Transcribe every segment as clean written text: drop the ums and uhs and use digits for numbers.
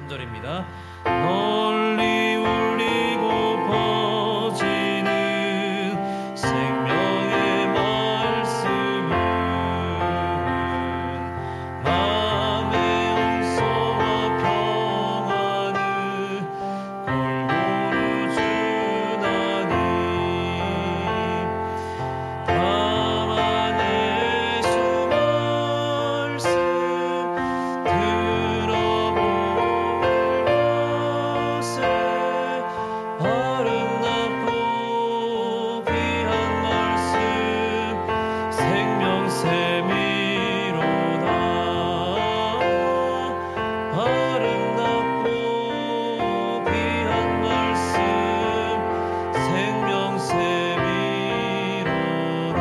3절입니다. 널리 울리고 퍼지는 생명의 말씀은 마음의 용서와 평안을 골고루 주나니 다만 예수 말씀 아름답고 귀한 말씀 생명샘이로다. 아름답고 귀한 말씀 생명샘이로다.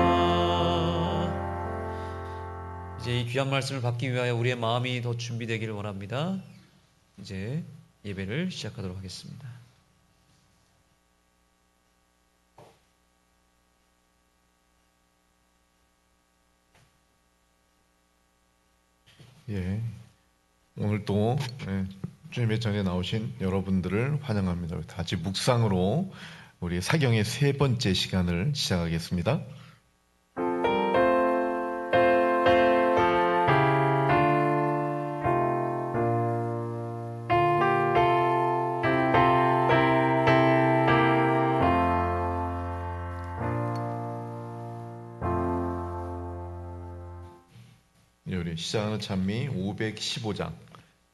이제 이 귀한 말씀을 받기 위하여 우리의 마음이 더 준비되기를 원합니다. 이제 예배를 시작하도록 하겠습니다. 예, 오늘 또 주님의 전에 나오신 여러분들을 환영합니다. 다시 묵상으로 우리 사경의 세 번째 시간을 시작하겠습니다. 우리 시작하는 찬미 515장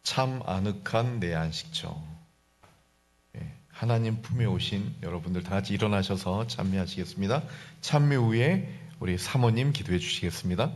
참 아늑한 내 안식처. 하나님 품에 오신 여러분들 다 같이 일어나셔서 찬미하시겠습니다. 찬미 후에 우리 사모님 기도해 주시겠습니다.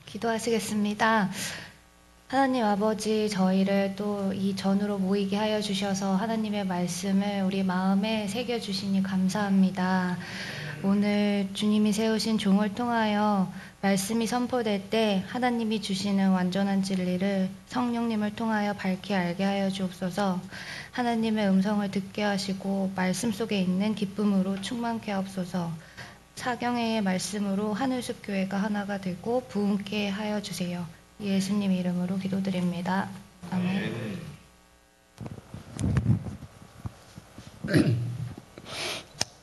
기도하시겠습니다. 하나님 아버지, 저희를 또 이 전으로 모이게 하여 주셔서 하나님의 말씀을 우리 마음에 새겨주시니 감사합니다. 오늘 주님이 세우신 종을 통하여 말씀이 선포될 때 하나님이 주시는 완전한 진리를 성령님을 통하여 밝히 알게 하여 주옵소서. 하나님의 음성을 듣게 하시고 말씀 속에 있는 기쁨으로 충만케 하옵소서. 사경회의 말씀으로 하늘숲 교회가 하나가 되고 부흥케 하여 주세요. 예수님 이름으로 기도드립니다. 아멘.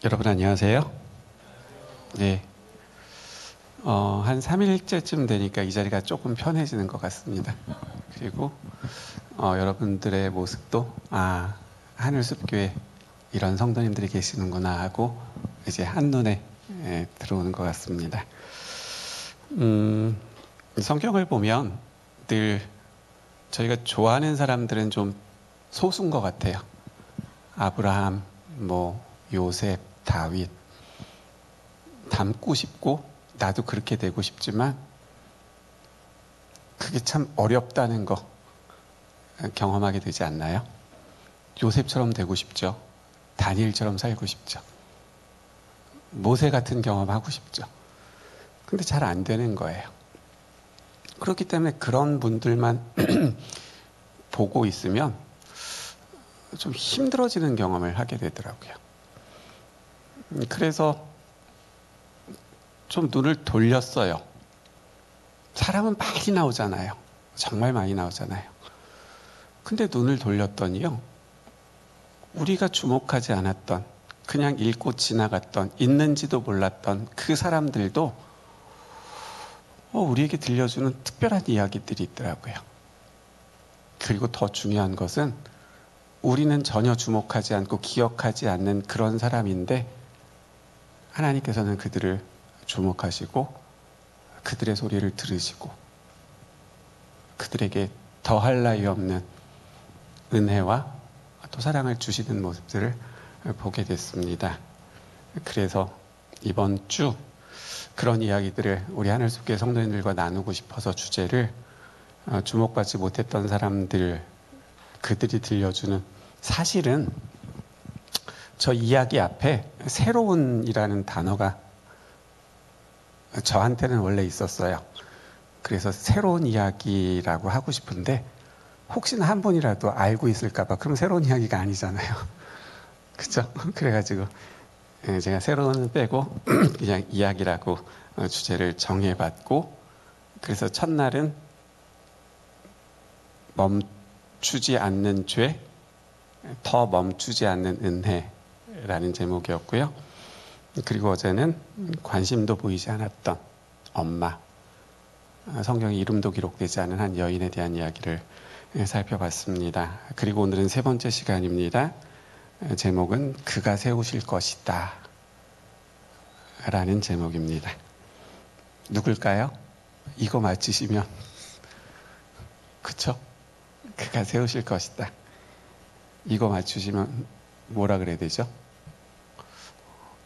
여러분 안녕하세요. 네. 한 3일째쯤 되니까 이 자리가 조금 편해지는 것 같습니다. 그리고 여러분들의 모습도 하늘숲교회 이런 성도님들이 계시는구나 하고 이제 한눈에 들어오는 것 같습니다. 성경을 보면 늘 저희가 좋아하는 사람들은 좀 소수인 것 같아요. 아브라함, 요셉, 다윗 닮고 싶고 나도 그렇게 되고 싶지만 그게 참 어렵다는 거 경험하게 되지 않나요? 요셉처럼 되고 싶죠. 다니엘처럼 살고 싶죠. 모세 같은 경험하고 싶죠. 근데 잘 안 되는 거예요. 그렇기 때문에 그런 분들만 보고 있으면 좀 힘들어지는 경험을 하게 되더라고요. 그래서 좀 눈을 돌렸어요. 사람은 많이 나오잖아요. 정말 많이 나오잖아요. 근데 눈을 돌렸더니요, 우리가 주목하지 않았던, 그냥 읽고 지나갔던, 있는지도 몰랐던 그 사람들도 우리에게 들려주는 특별한 이야기들이 있더라고요. 그리고 더 중요한 것은 우리는 전혀 주목하지 않고 기억하지 않는 그런 사람인데 하나님께서는 그들을 주목하시고 그들의 소리를 들으시고 그들에게 더할 나위 없는 은혜와 또 사랑을 주시는 모습들을 보게 됐습니다. 그래서 이번 주 그런 이야기들을 우리 하늘숲교회 성도님들과 나누고 싶어서 주제를 주목받지 못했던 사람들, 그들이 들려주는, 사실은 저 이야기 앞에 새로운이라는 단어가 저한테는 원래 있었어요. 그래서 새로운 이야기라고 하고 싶은데 혹시나 한 분이라도 알고 있을까봐, 그럼 새로운 이야기가 아니잖아요. 그죠? 그래가지고 제가 새로운을 빼고 그냥 이야기라고 주제를 정해봤고, 그래서 첫날은 멈추지 않는 죄, 더 멈추지 않는 은혜라는 제목이었고요. 그리고 어제는 관심도 보이지 않았던 엄마, 성경에 이름도 기록되지 않은 한 여인에 대한 이야기를 살펴봤습니다. 그리고 오늘은 세 번째 시간입니다. 제목은 그가 세우실 것이다 라는 제목입니다. 누굴까요? 이거 맞히시면 그쵸? 그가 세우실 것이다. 이거 맞추시면 뭐라 그래야 되죠?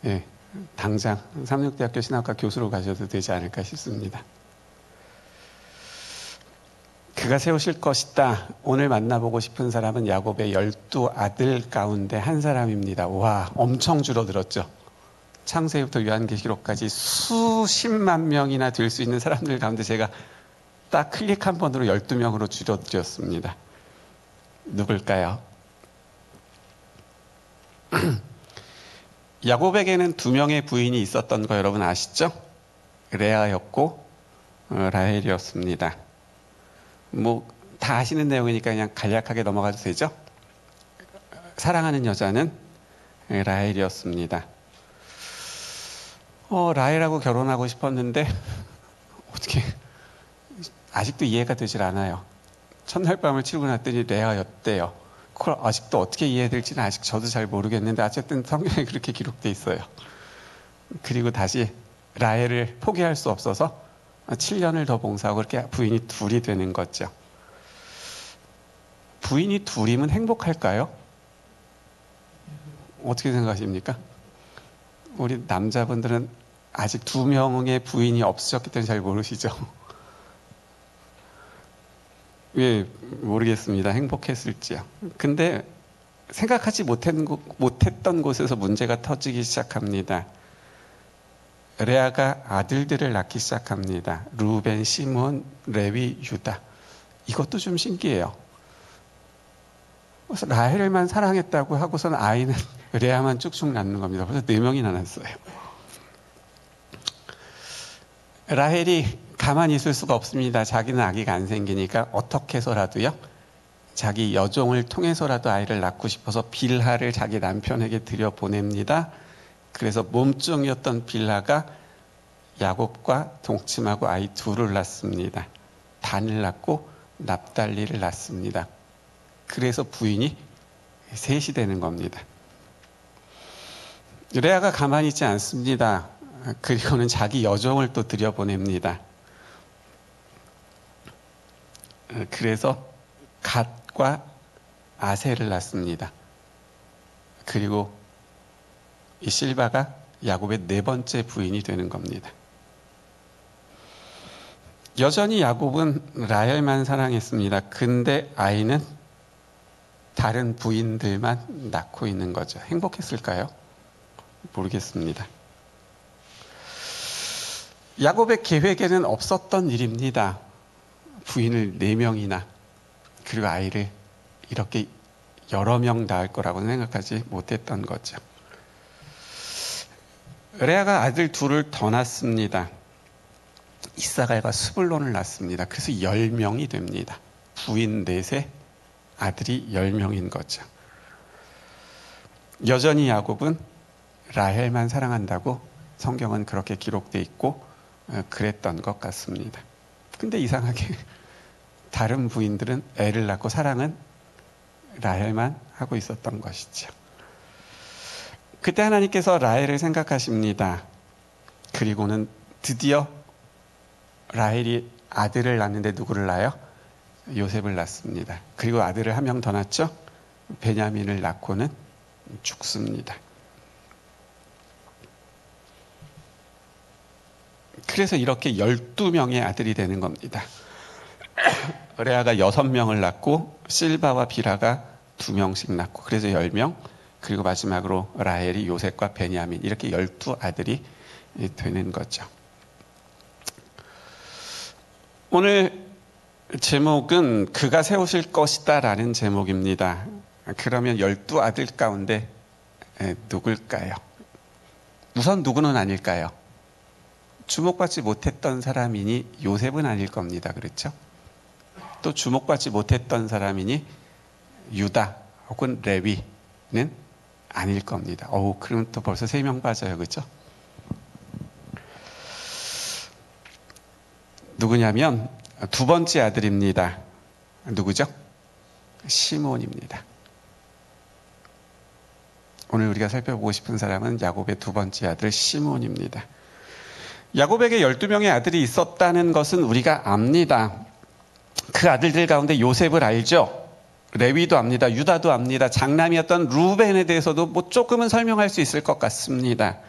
예, 당장 삼육대학교 신학과 교수로 가셔도 되지 않을까 싶습니다. 그가 세우실 것이다. 오늘 만나보고 싶은 사람은 야곱의 12아들 가운데 한 사람입니다. 와, 엄청 줄어들었죠. 창세기부터 요한계시록까지 수십만 명이나 될 수 있는 사람들 가운데 제가 딱 클릭 한 번으로 12명으로 줄여드렸습니다. 누굴까요? 야곱에게는 2명의 부인이 있었던 거 여러분 아시죠? 레아였고 라헬이었습니다. 다 아시는 내용이니까 그냥 간략하게 넘어가도 되죠? 사랑하는 여자는 라헬이었습니다. 라헬하고 결혼하고 싶었는데 어떻게 아직도 이해가 되질 않아요. 첫날 밤을 치르고 났더니 레아였대요. 그걸 아직도 어떻게 이해될지는 아직 저도 잘 모르겠는데 어쨌든 성경에 그렇게 기록돼 있어요. 그리고 다시 라헬을 포기할 수 없어서 7년을 더 봉사하고 그렇게 부인이 둘이 되는 거죠. 부인이 둘이면 행복할까요? 어떻게 생각하십니까? 우리 남자분들은 아직 2명의 부인이 없으셨기 때문에 잘 모르시죠? 왜 모르겠습니다. 행복했을지요. 근데 생각하지 못했던 곳에서 문제가 터지기 시작합니다. 레아가 아들들을 낳기 시작합니다. 루벤, 시몬, 레위, 유다. 이것도 좀 신기해요. 그래서 라헬만 사랑했다고 하고서는 아이는 레아만 쭉쭉 낳는 겁니다. 그래서 4명이나 낳았어요. 라헬이 가만히 있을 수가 없습니다. 자기는 아기가 안 생기니까 어떻게 해서라도요, 자기 여종을 통해서라도 아이를 낳고 싶어서 빌하를 자기 남편에게 들여보냅니다. 그래서 몸종이었던 빌하가 야곱과 동침하고 아이 둘을 낳습니다. 단을 낳고 납달리를 낳습니다. 그래서 부인이 셋이 되는 겁니다. 레아가 가만히 있지 않습니다. 그리고는 자기 여종을 또 들여보냅니다. 그래서 갓과 아셀을 낳습니다. 그리고 이 실바가 야곱의 네 번째 부인이 되는 겁니다. 여전히 야곱은 라헬만 사랑했습니다. 근데 아이는 다른 부인들만 낳고 있는 거죠. 행복했을까요? 모르겠습니다. 야곱의 계획에는 없었던 일입니다. 부인을 4명이나 그리고 아이를 이렇게 여러 명 낳을 거라고는 생각하지 못했던 거죠. 레아가 아들 둘을 더 낳습니다. 이사갈과 스불론을 낳습니다. 그래서 10명이 됩니다. 부인 4세, 아들이 10명인 거죠. 여전히 야곱은 라헬만 사랑한다고 성경은 그렇게 기록되어 있고 그랬던 것 같습니다. 근데 이상하게 다른 부인들은 애를 낳고 사랑은 라헬만 하고 있었던 것이죠. 그때 하나님께서 라헬을 생각하십니다. 그리고는 드디어 라헬이 아들을 낳는데 누구를 낳아요? 요셉을 낳습니다. 그리고 아들을 한 명 더 낳죠? 베냐민을 낳고는 죽습니다. 그래서 이렇게 12명의 아들이 되는 겁니다. 레아가 6명을 낳고 실바와 빌하가 2명씩 낳고 그래서 10명, 그리고 마지막으로 라헬이 요셉과 베냐민, 이렇게 12아들이 되는 거죠. 오늘 제목은 그가 세우실 것이다 라는 제목입니다. 그러면 12아들 가운데 누굴까요? 우선 누구는 아닐까요? 주목받지 못했던 사람이니 요셉은 아닐 겁니다. 그렇죠? 또 주목받지 못했던 사람이니 유다 혹은 레위는 아닐 겁니다. 그럼 또 벌써 3명 빠져요. 그렇죠? 누구냐면 두 번째 아들입니다. 누구죠? 시몬입니다. 오늘 우리가 살펴보고 싶은 사람은 야곱의 두 번째 아들 시몬입니다. 야곱에게 12명의 아들이 있었다는 것은 우리가 압니다. 그 아들들 가운데 요셉을 알죠? 레위도 압니다. 유다도 압니다. 장남이었던 루벤에 대해서도 조금은 설명할 수 있을 것 같습니다.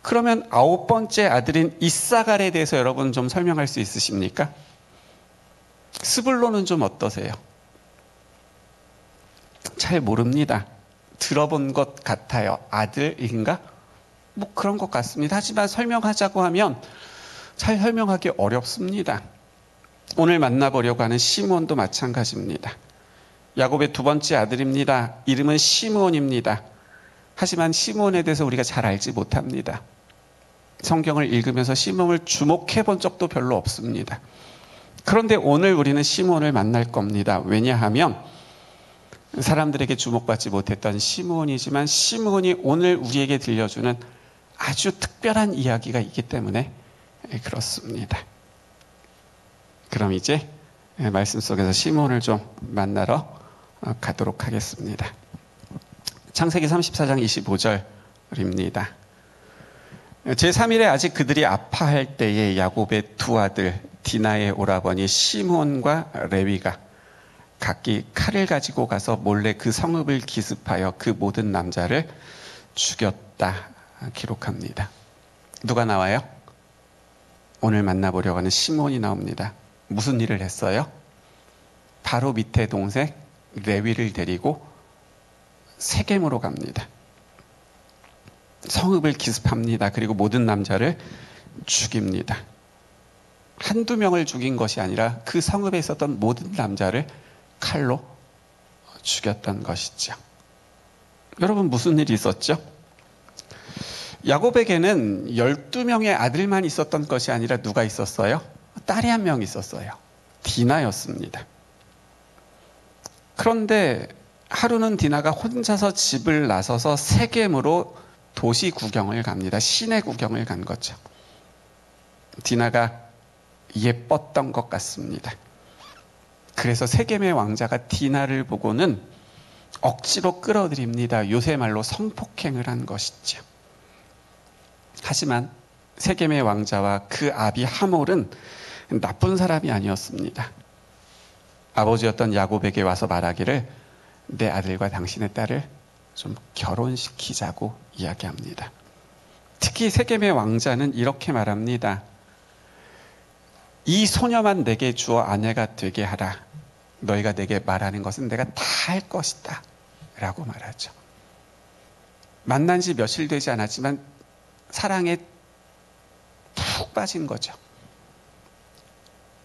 그러면 9번째 아들인 이사갈에 대해서 여러분 좀 설명할 수 있으십니까? 스불론은 좀 어떠세요? 잘 모릅니다. 들어본 것 같아요. 아들인가? 그런 것 같습니다. 하지만 설명하자고 하면 잘 설명하기 어렵습니다. 오늘 만나보려고 하는 시몬도 마찬가지입니다. 야곱의 두 번째 아들입니다. 이름은 시몬입니다. 하지만 시몬에 대해서 우리가 잘 알지 못합니다. 성경을 읽으면서 시몬을 주목해 본 적도 별로 없습니다. 그런데 오늘 우리는 시몬을 만날 겁니다. 왜냐하면 사람들에게 주목받지 못했던 시몬이지만 시몬이 오늘 우리에게 들려주는 아주 특별한 이야기가 있기 때문에 그렇습니다. 그럼 이제 말씀 속에서 시몬을 좀 만나러 가도록 하겠습니다. 창세기 34장 25절입니다. 제3일에 아직 그들이 아파할 때에 야곱의 두 아들 디나의 오라버니 시몬과 레위가 각기 칼을 가지고 가서 몰래 그 성읍을 기습하여 그 모든 남자를 죽였다 기록합니다. 누가 나와요? 오늘 만나보려고 하는 시몬이 나옵니다. 무슨 일을 했어요? 바로 밑에 동생 레위를 데리고 세겜으로 갑니다. 성읍을 기습합니다. 그리고 모든 남자를 죽입니다. 한두 명을 죽인 것이 아니라 그 성읍에 있었던 모든 남자를 칼로 죽였던 것이죠. 여러분 무슨 일이 있었죠? 야곱에게는 12명의 아들만 있었던 것이 아니라 누가 있었어요? 딸이 한 명 있었어요. 디나였습니다. 그런데 하루는 디나가 혼자서 집을 나서서 세겜으로 도시 구경을 갑니다. 시내 구경을 간 거죠. 디나가 예뻤던 것 같습니다. 그래서 세겜의 왕자가 디나를 보고는 억지로 끌어들입니다. 요새 말로 성폭행을 한 것이죠. 하지만 세겜의 왕자와 그 아비 하몰은 나쁜 사람이 아니었습니다. 아버지였던 야곱에게 와서 말하기를 내 아들과 당신의 딸을 좀 결혼시키자고 이야기합니다. 특히 세겜의 왕자는 이렇게 말합니다. 이 소녀만 내게 주어 아내가 되게 하라. 너희가 내게 말하는 것은 내가 다 할 것이다 라고 말하죠. 만난 지 며칠 되지 않았지만 사랑에 푹 빠진 거죠.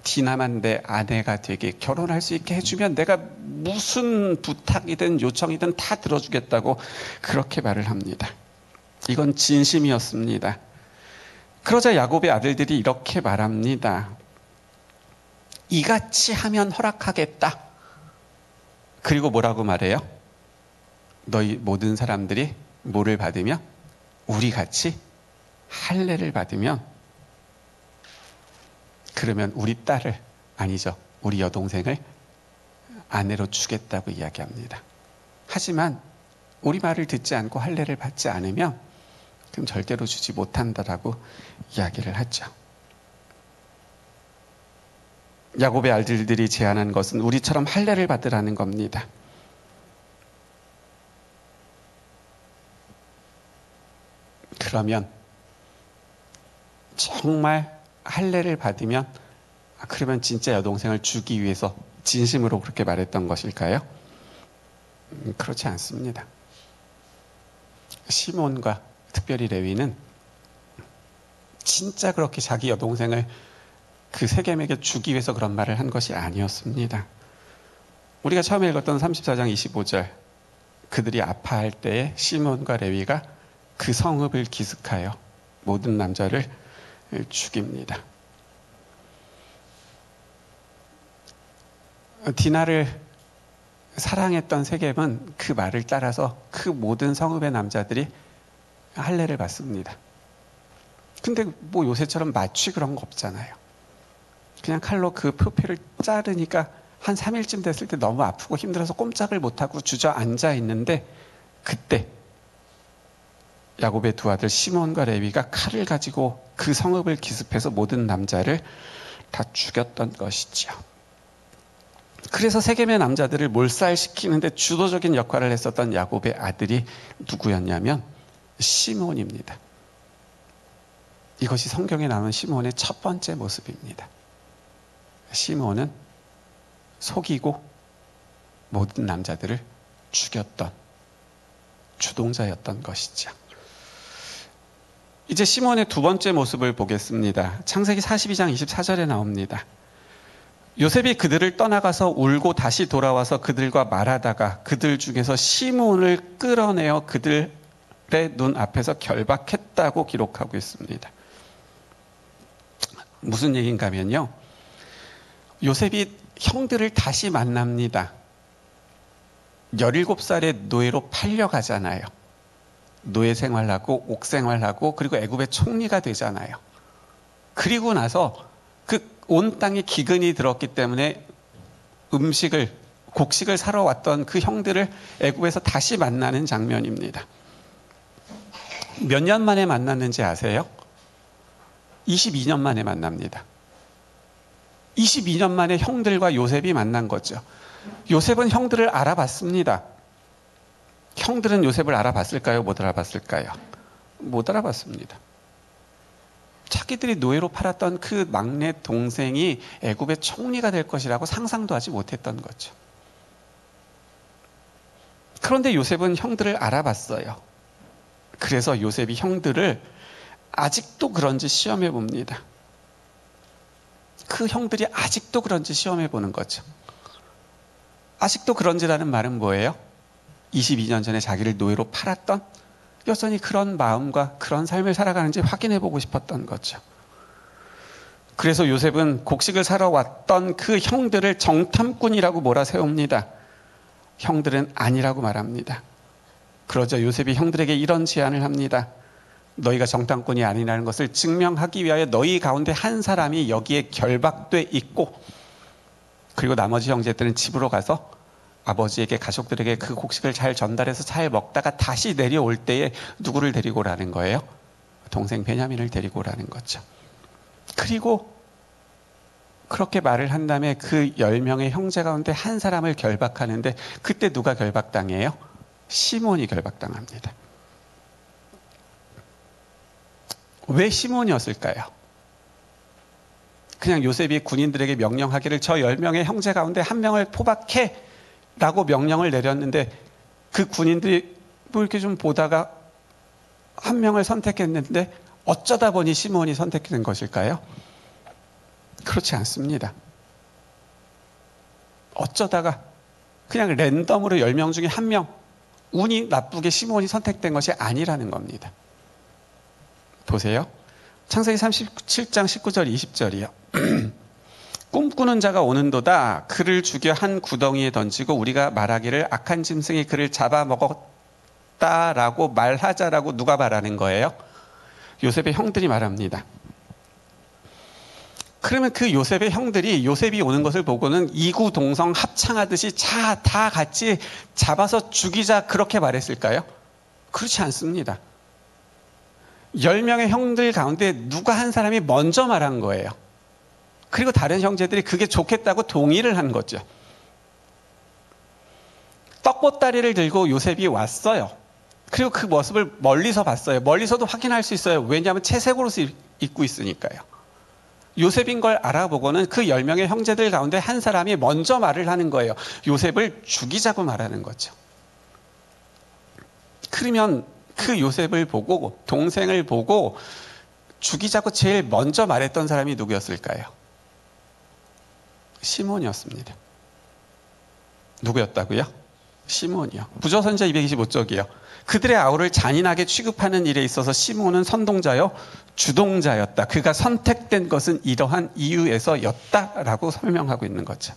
디나만 내 아내가 되게 결혼할 수 있게 해주면 내가 무슨 부탁이든 요청이든 다 들어주겠다고 그렇게 말을 합니다. 이건 진심이었습니다. 그러자 야곱의 아들들이 이렇게 말합니다. 이같이 하면 허락하겠다. 그리고 뭐라고 말해요? 너희 모든 사람들이 뭐를 받으며? 우리 같이 할례를 받으면 그러면 우리 딸을 아니죠. 우리 여동생을 아내로 주겠다고 이야기합니다. 하지만 우리 말을 듣지 않고 할례를 받지 않으면 그럼 절대로 주지 못한다라고 이야기를 하죠. 야곱의 아들들이 제안한 것은 우리처럼 할례를 받으라는 겁니다. 그러면 정말 할례를 받으면 그러면 진짜 여동생을 주기 위해서 진심으로 그렇게 말했던 것일까요? 그렇지 않습니다. 시몬과 특별히 레위는 진짜 그렇게 자기 여동생을 그 세겜에게 주기 위해서 그런 말을 한 것이 아니었습니다. 우리가 처음에 읽었던 34장 25절 그들이 아파할 때에 시몬과 레위가 그 성읍을 기습하여 모든 남자를 죽입니다. 디나를 사랑했던 세겜은 그 말을 따라서 그 모든 성읍의 남자들이 할례를 받습니다. 근데 뭐 요새처럼 마취 그런 거 없잖아요. 그냥 칼로 그 표피를 자르니까 한 3일쯤 됐을 때 너무 아프고 힘들어서 꼼짝을 못하고 주저앉아 있는데 그때 야곱의 두 아들 시몬과 레위가 칼을 가지고 그 성읍을 기습해서 모든 남자를 다 죽였던 것이죠. 그래서 세겜의 남자들을 몰살시키는데 주도적인 역할을 했었던 야곱의 아들이 누구였냐면 시몬입니다. 이것이 성경에 나오는 시몬의 첫 번째 모습입니다. 시몬은 속이고 모든 남자들을 죽였던 주동자였던 것이죠. 이제 시몬의 두 번째 모습을 보겠습니다. 창세기 42장 24절에 나옵니다. 요셉이 그들을 떠나가서 울고 다시 돌아와서 그들과 말하다가 그들 중에서 시몬을 끌어내어 그들의 눈 앞에서 결박했다고 기록하고 있습니다. 무슨 얘기인가 하면요. 요셉이 형들을 다시 만납니다. 17살의 노예로 팔려가잖아요. 노예 생활하고 옥생활하고 그리고 애굽의 총리가 되잖아요. 그리고 나서 그 온 땅에 기근이 들었기 때문에 곡식을 사러 왔던 그 형들을 애굽에서 다시 만나는 장면입니다. 몇 년 만에 만났는지 아세요? 22년 만에 만납니다. 22년 만에 형들과 요셉이 만난 거죠. 요셉은 형들을 알아봤습니다. 형들은 요셉을 알아봤을까요? 못 알아봤을까요? 못 알아봤습니다. 자기들이 노예로 팔았던 그 막내 동생이 애굽의 총리가 될 것이라고 상상도 하지 못했던 거죠. 그런데 요셉은 형들을 알아봤어요. 그래서 요셉이 형들을 아직도 그런지 시험해 봅니다. 그 형들이 아직도 그런지 시험해 보는 거죠. 아직도 그런지라는 말은 뭐예요? 22년 전에 자기를 노예로 팔았던 여전히 그런 마음과 그런 삶을 살아가는지 확인해 보고 싶었던 거죠. 그래서 요셉은 곡식을 사러 왔던 그 형들을 정탐꾼이라고 몰아세웁니다. 형들은 아니라고 말합니다. 그러자 요셉이 형들에게 이런 제안을 합니다. 너희가 정탐꾼이 아니라는 것을 증명하기 위하여 너희 가운데 한 사람이 여기에 결박돼 있고, 그리고 나머지 형제들은 집으로 가서 아버지에게, 가족들에게 그 곡식을 잘 전달해서 잘 먹다가 다시 내려올 때에 누구를 데리고 오라는 거예요? 동생 베냐민을 데리고 오라는 거죠. 그리고 그렇게 말을 한 다음에 그 10명의 형제 가운데 한 사람을 결박하는데, 그때 누가 결박당해요? 시몬이 결박당합니다. 왜 시몬이었을까요? 그냥 요셉이 군인들에게 명령하기를 저 10명의 형제 가운데 한 명을 포박해 라고 명령을 내렸는데, 그 군인들이 뭐 이렇게 좀 보다가 한 명을 선택했는데 어쩌다 보니 시몬이 선택된 것일까요? 그렇지 않습니다. 어쩌다가 그냥 랜덤으로 10명 중에 한 명, 운이 나쁘게 시몬이 선택된 것이 아니라는 겁니다. 보세요. 창세기 37장 19절 20절이요. 꿈꾸는 자가 오는도다. 그를 죽여 한 구덩이에 던지고 우리가 말하기를 악한 짐승이 그를 잡아먹었다라고 말하자라고 누가 말하는 거예요? 요셉의 형들이 말합니다. 그러면 그 요셉의 형들이 요셉이 오는 것을 보고는 이구동성 합창하듯이 자, 다 같이 잡아서 죽이자 그렇게 말했을까요? 그렇지 않습니다. 10명의 형들 가운데 누가 한 사람이 먼저 말한 거예요. 그리고 다른 형제들이 그게 좋겠다고 동의를 한 거죠. 떡보따리를 들고 요셉이 왔어요. 그리고 그 모습을 멀리서 봤어요. 멀리서도 확인할 수 있어요. 왜냐하면 채색 옷을 입고 있으니까요. 요셉인 걸 알아보고는 그 10명의 형제들 가운데 한 사람이 먼저 말을 하는 거예요. 요셉을 죽이자고 말하는 거죠. 그러면 그 요셉을 보고, 동생을 보고 죽이자고 제일 먼저 말했던 사람이 누구였을까요? 시몬이었습니다. 누구였다고요? 시몬이요. 부조선자 225쪽이요. 그들의 아우를 잔인하게 취급하는 일에 있어서 시몬은 선동자요, 주동자였다. 그가 선택된 것은 이러한 이유에서였다라고 설명하고 있는 거죠.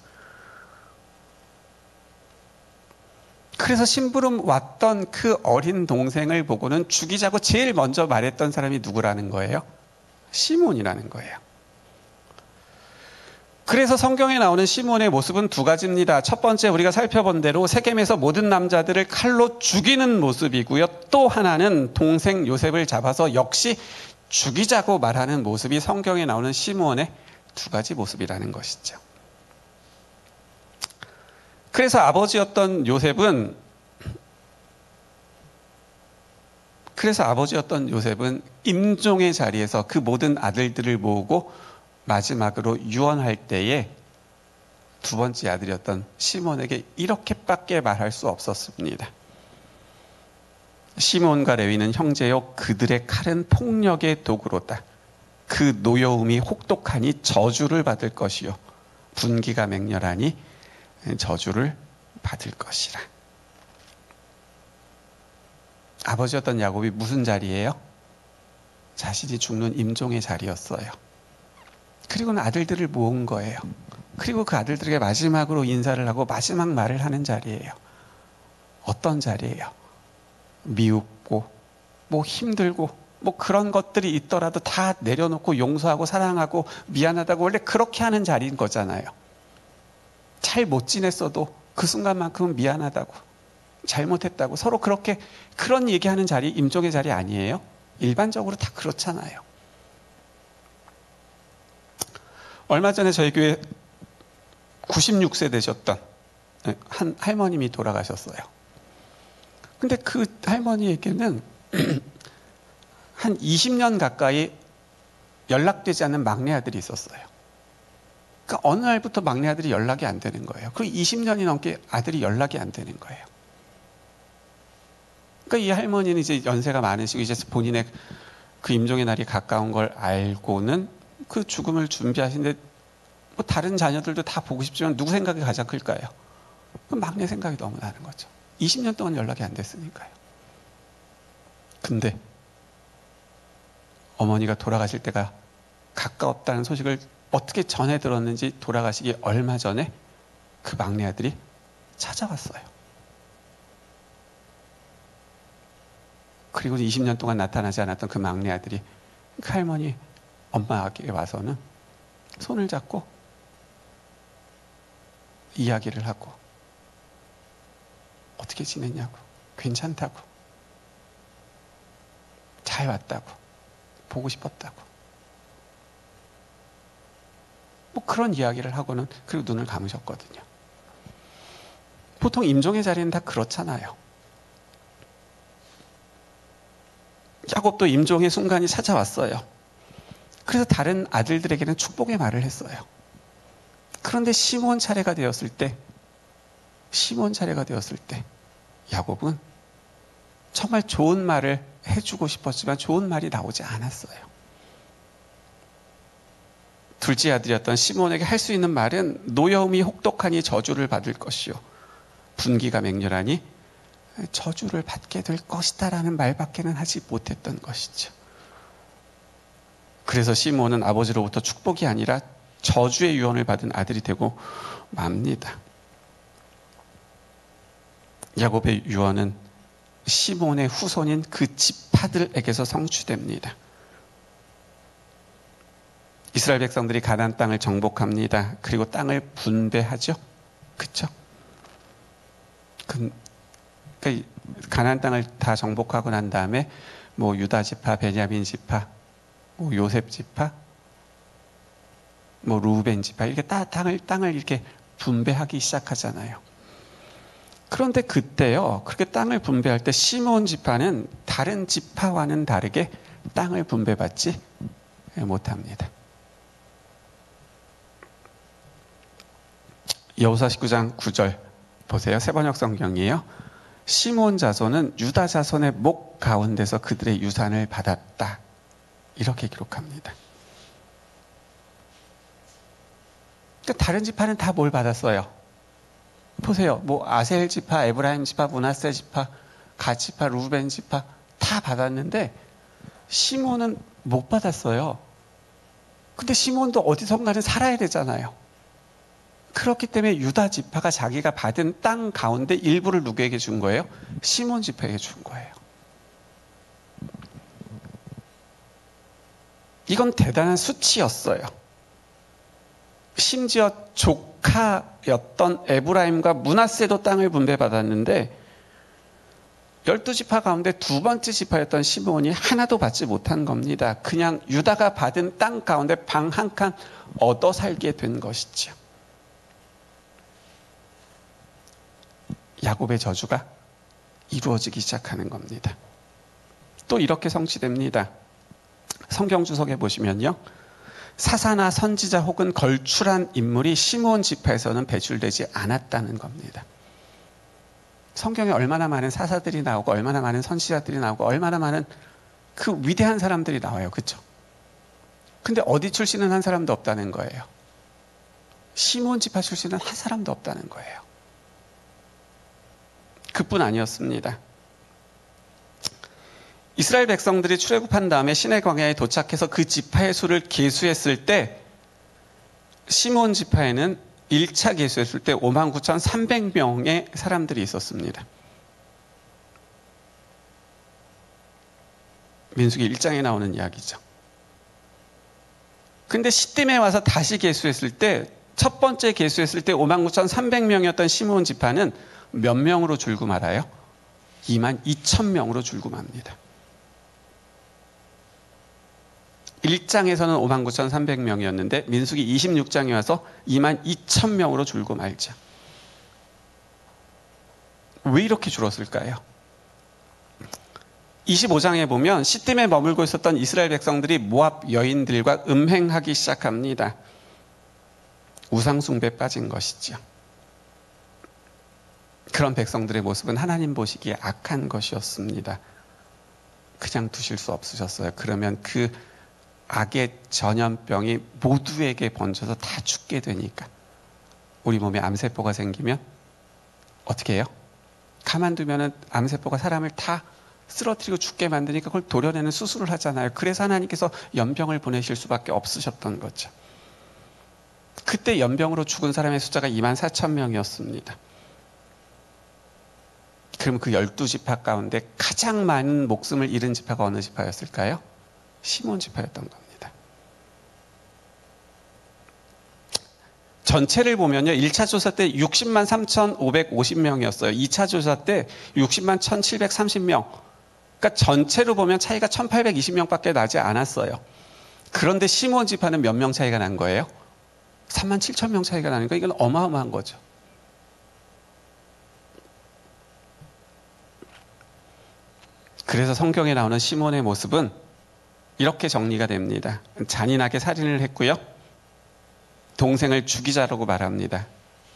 그래서 심부름 왔던 그 어린 동생을 보고는 죽이자고 제일 먼저 말했던 사람이 누구라는 거예요? 시몬이라는 거예요. 그래서 성경에 나오는 시몬의 모습은 두 가지입니다. 첫 번째, 우리가 살펴본 대로 세겜에서 모든 남자들을 칼로 죽이는 모습이고요. 또 하나는 동생 요셉을 잡아서 역시 죽이자고 말하는 모습이 성경에 나오는 시몬의 두 가지 모습이라는 것이죠. 그래서 아버지였던 요셉은 임종의 자리에서 그 모든 아들들을 모으고 마지막으로 유언할 때에 두 번째 아들이었던 시몬에게 이렇게밖에 말할 수 없었습니다. 시몬과 레위는 형제요, 그들의 칼은 폭력의 도구로다. 그 노여움이 혹독하니 저주를 받을 것이요, 분기가 맹렬하니 저주를 받을 것이라. 아버지였던 야곱이 무슨 자리예요? 자신이 죽는 임종의 자리였어요. 그리고는 아들들을 모은 거예요. 그리고 그 아들들에게 마지막으로 인사를 하고 마지막 말을 하는 자리예요. 어떤 자리예요? 미흡고 뭐 힘들고 뭐 그런 것들이 있더라도 다 내려놓고 용서하고 사랑하고 미안하다고, 원래 그렇게 하는 자리인 거잖아요. 잘 못 지냈어도 그 순간만큼은 미안하다고, 잘못했다고, 서로 그렇게 그런 얘기하는 자리, 임종의 자리 아니에요? 일반적으로 다 그렇잖아요. 얼마 전에 저희 교회 96세 되셨던 한 할머님이 돌아가셨어요. 근데 그 할머니에게는 한 20년 가까이 연락되지 않는 막내 아들이 있었어요. 그러니까 어느 날부터 막내 아들이 연락이 안 되는 거예요. 그 20년이 넘게 아들이 연락이 안 되는 거예요. 그러니까 이 할머니는 이제 연세가 많으시고 이제 본인의 그 임종의 날이 가까운 걸 알고는 그 죽음을 준비하시는데, 뭐 다른 자녀들도 다 보고 싶지만 누구 생각이 가장 클까요? 그 막내 생각이 너무 나는 거죠. 20년 동안 연락이 안 됐으니까요. 근데 어머니가 돌아가실 때가 가까웠다는 소식을 어떻게 전해 들었는지 돌아가시기 얼마 전에 그 막내 아들이 찾아왔어요. 그리고 20년 동안 나타나지 않았던 그 막내 아들이 그 할머니 엄마에게 와서는 손을 잡고 이야기를 하고 어떻게 지냈냐고, 괜찮다고, 잘 왔다고, 보고 싶었다고, 뭐 그런 이야기를 하고는 그리고 눈을 감으셨거든요. 보통 임종의 자리는 다 그렇잖아요. 야곱도 임종의 순간이 찾아왔어요. 그래서 다른 아들들에게는 축복의 말을 했어요. 그런데 시몬 차례가 되었을 때 야곱은 정말 좋은 말을 해주고 싶었지만 좋은 말이 나오지 않았어요. 둘째 아들이었던 시몬에게 할 수 있는 말은 노여움이 혹독하니 저주를 받을 것이요 분기가 맹렬하니 저주를 받게 될 것이다 라는 말밖에는 하지 못했던 것이죠. 그래서 시몬은 아버지로부터 축복이 아니라 저주의 유언을 받은 아들이 되고 맙니다. 야곱의 유언은 시몬의 후손인 그 지파들에게서 성취됩니다. 이스라엘 백성들이 가나안 땅을 정복합니다. 그리고 땅을 분배하죠. 그렇죠? 가나안 땅을 다 정복하고 난 다음에 뭐 유다 지파, 베냐민 지파, 뭐 요셉 지파, 뭐 루벤 지파 이렇게 땅을 이렇게 분배하기 시작하잖아요. 그런데 그때요, 그렇게 땅을 분배할 때 시몬 지파는 다른 지파와는 다르게 땅을 분배받지 못합니다. 여호수아 19장 9절 보세요. 새번역 성경이에요. 시몬 자손은 유다 자손의 목 가운데서 그들의 유산을 받았다. 이렇게 기록합니다. 그러니까 다른 지파는 다 뭘 받았어요? 보세요. 뭐 아셀 지파, 에브라임 지파, 므낫세 지파, 갓 지파, 루벤 지파 다 받았는데 시몬은 못 받았어요. 근데 시몬도 어디선가는 살아야 되잖아요. 그렇기 때문에 유다 지파가 자기가 받은 땅 가운데 일부를 누구에게 준 거예요? 시몬 지파에게 준 거예요. 이건 대단한 수치였어요. 심지어 조카였던 에브라임과 므낫세도 땅을 분배받았는데 12지파 가운데 두 번째 지파였던 시몬이 하나도 받지 못한 겁니다. 그냥 유다가 받은 땅 가운데 방 한 칸 얻어 살게 된 것이죠. 야곱의 저주가 이루어지기 시작하는 겁니다. 또 이렇게 성취됩니다. 성경 주석에 보시면요, 사사나 선지자 혹은 걸출한 인물이 시몬 지파에서는 배출되지 않았다는 겁니다. 성경에 얼마나 많은 사사들이 나오고 얼마나 많은 선지자들이 나오고 얼마나 많은 그 위대한 사람들이 나와요. 그렇죠? 근데 어디 출신은 한 사람도 없다는 거예요. 시몬 지파 출신은 한 사람도 없다는 거예요. 그뿐 아니었습니다. 이스라엘 백성들이 출애굽한 다음에 시내 광야에 도착해서 그 지파의 수를 계수했을 때 시몬 지파에는 1차 계수했을 때 59,300명의 사람들이 있었습니다. 민수기 1장에 나오는 이야기죠. 근데 시딤에 와서 다시 계수했을 때 첫 번째 계수했을 때 59,300명이었던 시몬 지파는 몇 명으로 줄고 말아요? 22,000명으로 줄고 맙니다. 1장에서는 59,300명이었는데 민수기 26장에 와서 22,000명으로 줄고 말죠. 왜 이렇게 줄었을까요? 25장에 보면 시딤에 머물고 있었던 이스라엘 백성들이 모압 여인들과 음행하기 시작합니다. 우상숭배에 빠진 것이죠. 그런 백성들의 모습은 하나님 보시기에 악한 것이었습니다. 그냥 두실 수 없으셨어요. 그러면 그 악의 전염병이 모두에게 번져서 다 죽게 되니까. 우리 몸에 암세포가 생기면 어떻게 해요? 가만두면 암세포가 사람을 다 쓰러뜨리고 죽게 만드니까 그걸 도려내는 수술을 하잖아요. 그래서 하나님께서 연병을 보내실 수밖에 없으셨던 거죠. 그때 연병으로 죽은 사람의 숫자가 24,000명이었습니다. 그럼 그 12지파 가운데 가장 많은 목숨을 잃은 지파가 어느 지파였을까요? 시몬 지파였던 겁니다. 전체를 보면요. 1차 조사 때 60만 3,550명이었어요. 2차 조사 때 60만 1,730명. 그러니까 전체로 보면 차이가 1,820명밖에 나지 않았어요. 그런데 시몬 지파는 몇 명 차이가 난 거예요? 3만 7천 명 차이가 나는 거예요. 이건 어마어마한 거죠. 그래서 성경에 나오는 시몬의 모습은 이렇게 정리가 됩니다. 잔인하게 살인을 했고요. 동생을 죽이자라고 말합니다.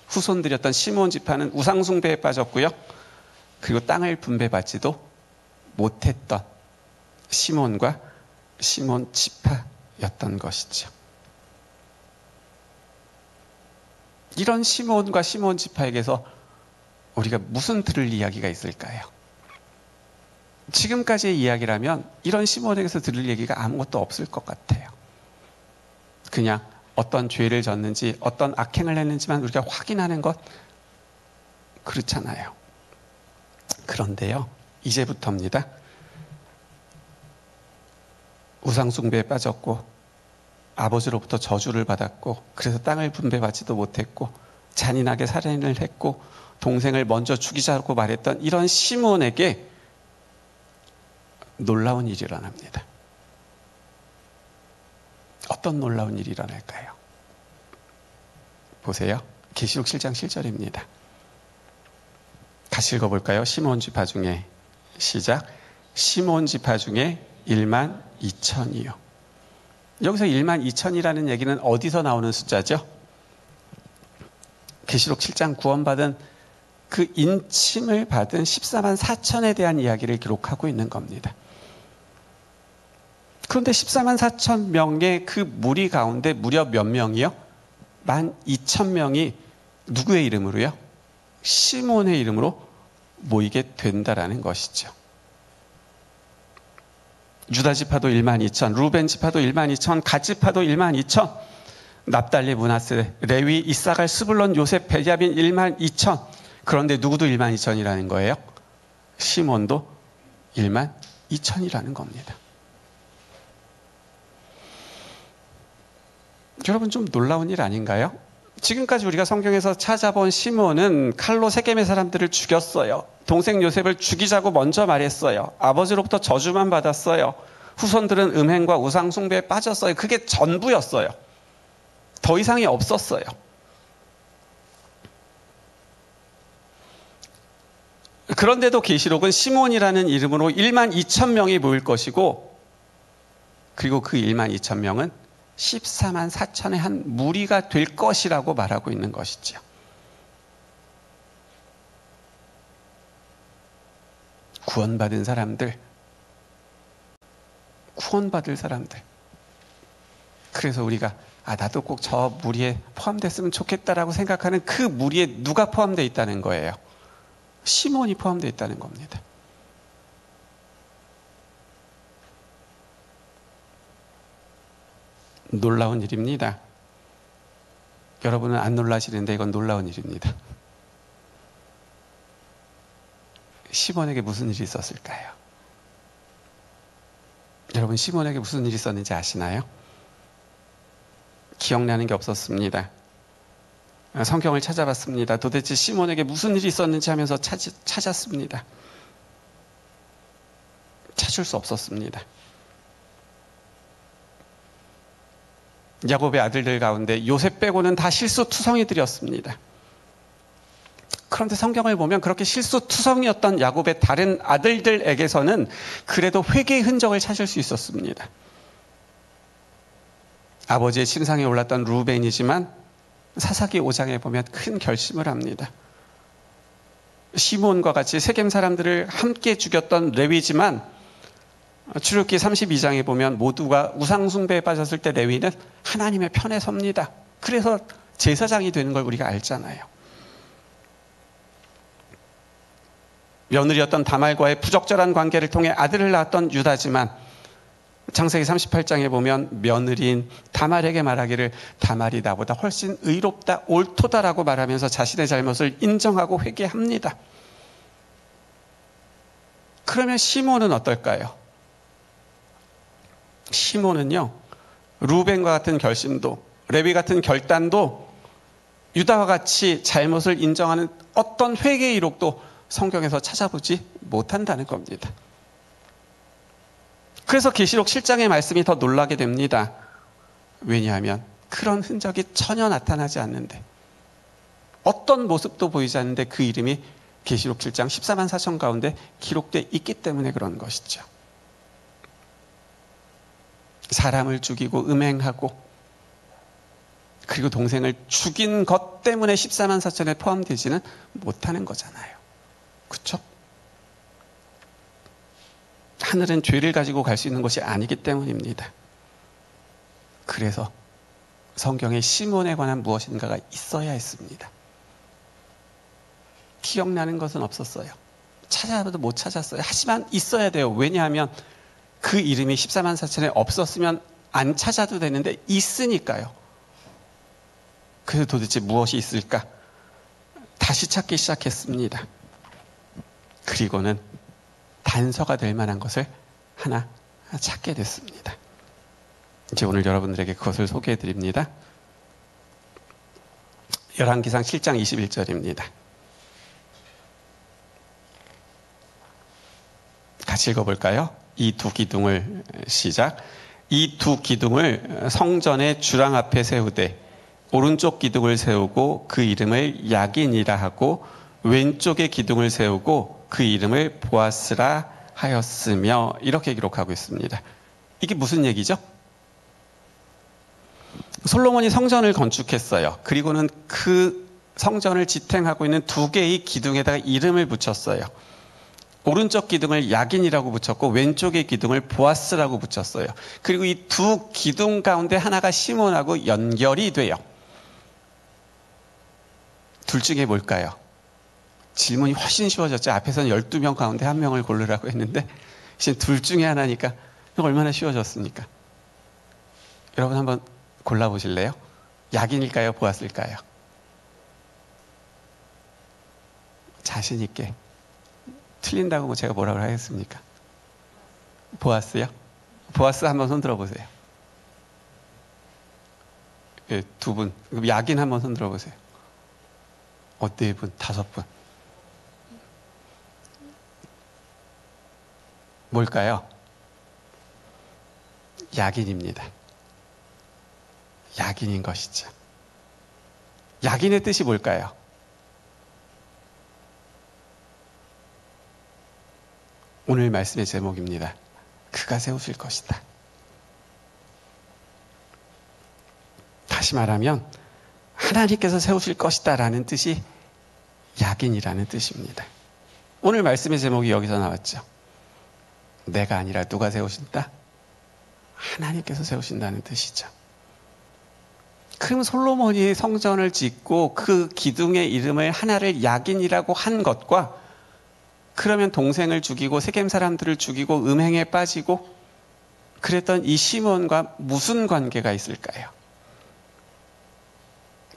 후손들이었던 시몬 지파는 우상숭배에 빠졌고요. 그리고 땅을 분배받지도 못했던 시몬과 시몬 지파였던 것이죠. 이런 시몬과 시몬 지파에게서 우리가 무슨 들을 이야기가 있을까요? 지금까지의 이야기라면 이런 시몬에게서 들을 얘기가 아무것도 없을 것 같아요. 그냥 어떤 죄를 졌는지 어떤 악행을 했는지만 우리가 확인하는 것, 그렇잖아요. 그런데요, 이제부터입니다. 우상숭배에 빠졌고 아버지로부터 저주를 받았고 그래서 땅을 분배받지도 못했고 잔인하게 살인을 했고 동생을 먼저 죽이자고 말했던 이런 시몬에게 놀라운 일이 일어납니다. 어떤 놀라운 일이 일어날까요? 보세요. 계시록 7장 7절입니다. 같이 읽어볼까요? 시몬 지파 중에 시작. 시몬 지파 중에 1만 2천이요. 여기서 1만 2천이라는 얘기는 어디서 나오는 숫자죠? 계시록 7장 구원받은 그 인침을 받은 14만 4천에 대한 이야기를 기록하고 있는 겁니다. 그런데 14만 4천 명의 그 무리 가운데 무려 몇 명이요? 1만 2천 명이 누구의 이름으로요? 시몬의 이름으로 모이게 된다라는 것이죠. 유다 지파도 1만 2천, 루벤 지파도 1만 2천, 갓 지파도 1만 2천, 납달리, 므낫세, 레위, 이사갈, 스불론, 요셉, 베냐민 1만 2천. 그런데 누구도 1만 2천이라는 거예요? 시몬도 1만 2천이라는 겁니다. 여러분, 좀 놀라운 일 아닌가요? 지금까지 우리가 성경에서 찾아본 시몬은 칼로 세겜의 사람들을 죽였어요. 동생 요셉을 죽이자고 먼저 말했어요. 아버지로부터 저주만 받았어요. 후손들은 음행과 우상숭배에 빠졌어요. 그게 전부였어요. 더 이상이 없었어요. 그런데도 계시록은 시몬이라는 이름으로 1만 2천 명이 모일 것이고, 그리고 그 1만 2천 명은 14만 4천의 한 무리가 될 것이라고 말하고 있는 것이죠. 구원받은 사람들, 구원받을 사람들. 그래서 우리가 나도 꼭 저 무리에 포함됐으면 좋겠다라고 생각하는 그 무리에 누가 포함되어 있다는 거예요? 시몬이 포함되어 있다는 겁니다. 놀라운 일입니다. 여러분은 안 놀라시는데 이건 놀라운 일입니다. 시몬에게 무슨 일이 있었을까요? 여러분, 시몬에게 무슨 일이 있었는지 아시나요? 기억나는 게 없었습니다. 성경을 찾아봤습니다. 도대체 시몬에게 무슨 일이 있었는지 하면서 찾았습니다. 찾을 수 없었습니다. 야곱의 아들들 가운데 요셉 빼고는 다 실수투성이들이었습니다. 그런데 성경을 보면 그렇게 실수투성이었던 야곱의 다른 아들들에게서는 그래도 회개의 흔적을 찾을 수 있었습니다. 아버지의 침상에 올랐던 루벤이지만 사사기 5장에 보면 큰 결심을 합니다. 시몬과 같이 세겜 사람들을 함께 죽였던 레위지만 출애굽기 32장에 보면 모두가 우상숭배에 빠졌을 때 레위는 하나님의 편에 섭니다. 그래서 제사장이 되는 걸 우리가 알잖아요. 며느리였던 다말과의 부적절한 관계를 통해 아들을 낳았던 유다지만 창세기 38장에 보면 며느리인 다말에게 말하기를 다말이 나보다 훨씬 의롭다, 옳도다라고 말하면서 자신의 잘못을 인정하고 회개합니다. 그러면 시몬은 어떨까요? 시몬은요, 루벤과 같은 결심도, 레위 같은 결단도, 유다와 같이 잘못을 인정하는 어떤 회개 이록도 성경에서 찾아보지 못한다는 겁니다. 그래서 계시록 7장의 말씀이 더 놀라게 됩니다. 왜냐하면 그런 흔적이 전혀 나타나지 않는데, 어떤 모습도 보이지 않는데 그 이름이 계시록 7장 14만 4천 가운데 기록되어 있기 때문에 그런 것이죠. 사람을 죽이고 음행하고 그리고 동생을 죽인 것 때문에 14만 4천에 포함되지는 못하는 거잖아요. 그렇죠? 하늘은 죄를 가지고 갈 수 있는 것이 아니기 때문입니다. 그래서 성경에 시몬에 관한 무엇인가가 있어야 했습니다. 기억나는 것은 없었어요. 찾아봐도 못 찾았어요. 하지만 있어야 돼요. 왜냐하면 그 이름이 14만 4천에 없었으면 안 찾아도 되는데 있으니까요. 그래서 도대체 무엇이 있을까? 다시 찾기 시작했습니다. 그리고는 단서가 될 만한 것을 하나 찾게 됐습니다. 이제 오늘 여러분들에게 그것을 소개해 드립니다. 열왕기상 7장 21절입니다. 같이 읽어볼까요? 이 두 기둥을 시작. 이 두 기둥을 성전의 주랑 앞에 세우되 오른쪽 기둥을 세우고 그 이름을 야긴이라 하고 왼쪽의 기둥을 세우고 그 이름을 보아스라 하였으며, 이렇게 기록하고 있습니다. 이게 무슨 얘기죠? 솔로몬이 성전을 건축했어요. 그리고는 그 성전을 지탱하고 있는 두 개의 기둥에다가 이름을 붙였어요. 오른쪽 기둥을 야긴이라고 붙였고 왼쪽의 기둥을 보아스라고 붙였어요. 그리고 이 두 기둥 가운데 하나가 시몬하고 연결이 돼요. 둘 중에 뭘까요? 질문이 훨씬 쉬워졌죠. 앞에서는 12명 가운데 한 명을 고르라고 했는데 이제 둘 중에 하나니까 얼마나 쉬워졌습니까? 여러분 한번 골라보실래요? 야긴일까요? 보아스일까요? 자신 있게. 틀린다고 제가 뭐라고 하겠습니까? 보아스요? 보아스 한번 손 들어보세요. 예, 두 분. 야긴 한번 손 들어보세요. 네 분, 5분. 뭘까요? 야긴입니다. 야긴인 것이죠. 야긴의 뜻이 뭘까요? 오늘 말씀의 제목입니다. 그가 세우실 것이다. 다시 말하면 하나님께서 세우실 것이다 라는 뜻이 야긴이라는 뜻입니다. 오늘 말씀의 제목이 여기서 나왔죠. 내가 아니라 누가 세우신다? 하나님께서 세우신다는 뜻이죠. 그럼 솔로몬이 성전을 짓고 그 기둥의 이름을 하나를 야긴이라고 한 것과 그러면 동생을 죽이고 세겜 사람들을 죽이고 음행에 빠지고 그랬던 이 시몬과 무슨 관계가 있을까요?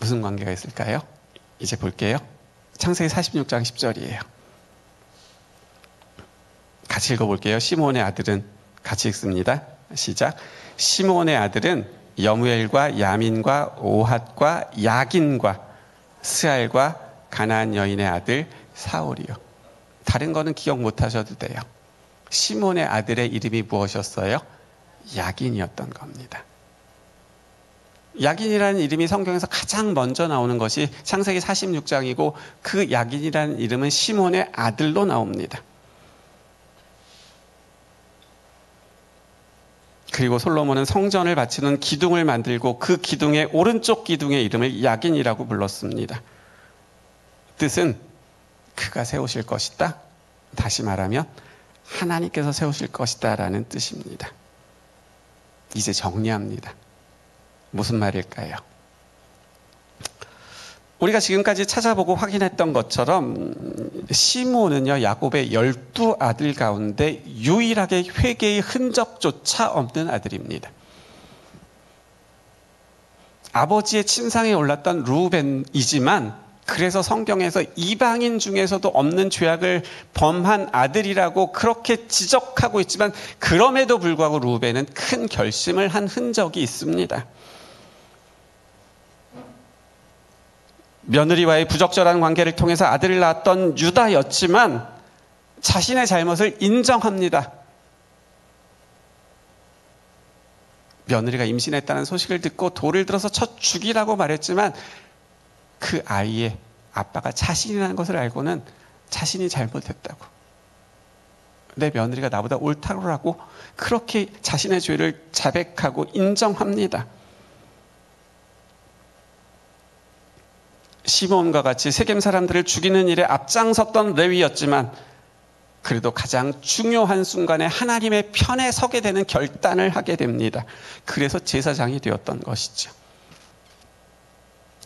무슨 관계가 있을까요? 이제 볼게요. 창세기 46장 10절이에요. 같이 읽어볼게요. 시몬의 아들은, 같이 읽습니다. 시작. 시몬의 아들은 여무엘과 야민과 오핫과 야긴과 스알과 가나안 여인의 아들 사울이요. 다른 거는 기억 못 하셔도 돼요. 시몬의 아들의 이름이 무엇이었어요? 야긴이었던 겁니다. 야긴이라는 이름이 성경에서 가장 먼저 나오는 것이 창세기 46장이고 그 야긴이라는 이름은 시몬의 아들로 나옵니다. 그리고 솔로몬은 성전을 바치는 기둥을 만들고 그 기둥의 오른쪽 기둥의 이름을 야긴이라고 불렀습니다. 뜻은 그가 세우실 것이다. 다시 말하면 하나님께서 세우실 것이다 라는 뜻입니다. 이제 정리합니다. 무슨 말일까요? 우리가 지금까지 찾아보고 확인했던 것처럼 시몬은요, 야곱의 12아들 가운데 유일하게 회개의 흔적조차 없는 아들입니다. 아버지의 침상에 올랐던 루벤이지만 그래서 성경에서 이방인 중에서도 없는 죄악을 범한 아들이라고 그렇게 지적하고 있지만 그럼에도 불구하고 르우벤은 큰 결심을 한 흔적이 있습니다. 며느리와의 부적절한 관계를 통해서 아들을 낳았던 유다였지만 자신의 잘못을 인정합니다. 며느리가 임신했다는 소식을 듣고 돌을 들어서 쳐 죽이라고 말했지만 그 아이의 아빠가 자신이라는 것을 알고는 자신이 잘못했다고, 내 며느리가 나보다 옳다고 그렇게 자신의 죄를 자백하고 인정합니다. 시므온과 같이 세겜 사람들을 죽이는 일에 앞장섰던 레위였지만 그래도 가장 중요한 순간에 하나님의 편에 서게 되는 결단을 하게 됩니다. 그래서 제사장이 되었던 것이죠.